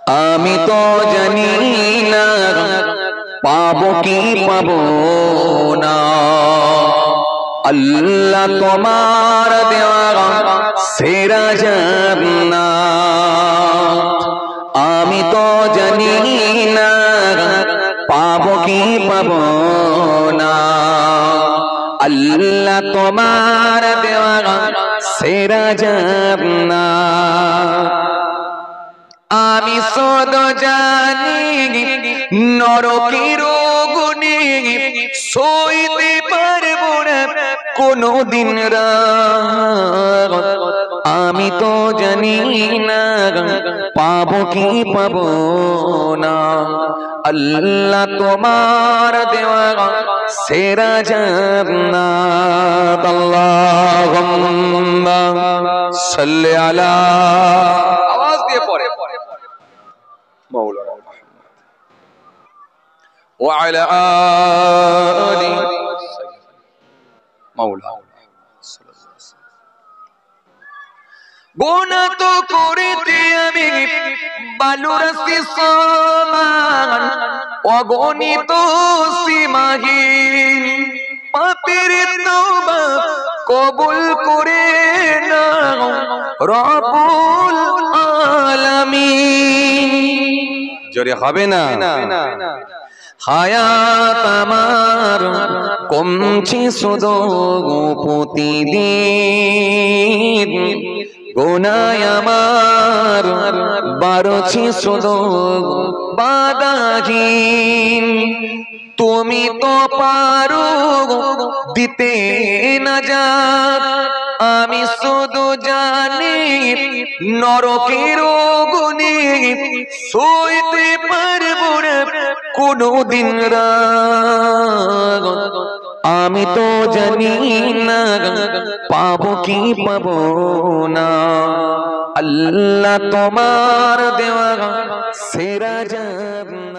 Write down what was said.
আমি তো জানি না পাবো কি পাবো না, আল্লাহ তোমার দেওয়া সেরা জান্নাত। আমি তো জানি না পাবো কি পাবো না, আল্লাহ তোমার দেওয়া সেরা জান্নাত। আমি শুধু জানি নরকের আগুনে সইতে পারবো না কোনদিন রাত। আমি তো জানি না পাবো কি পাবো না, আল্লাহ তোমার দেওয়া সেরা জান্নাত। আল্লাহুম্মা সাল্লি আলা, আওয়াজ দিয়ে পড়ে মাওলানা ওয়া আলা আলি মাওলানা। গুনাহ তো করেছি আমি বালুরাশি সমান, অগণিত সীমাহীন পাপের তওবা কবুল করে নাও রব্বুল আলামিন। জোরে হবে না? হায়াত আমার কমছে শুধু প্রতিদিন, গুনাহ আমার বাড়ছে শুধু বাধাহীন। তুমি তো পারো দিতে নাজাত, আমি শুধু জানি নরকের আগুনে সইতে পারবো না কোনদিন রাত। আমি তো জানি না পাবো কি পাবো না, আল্লাহ তোমার দেওয়া সেরা জান্নাত।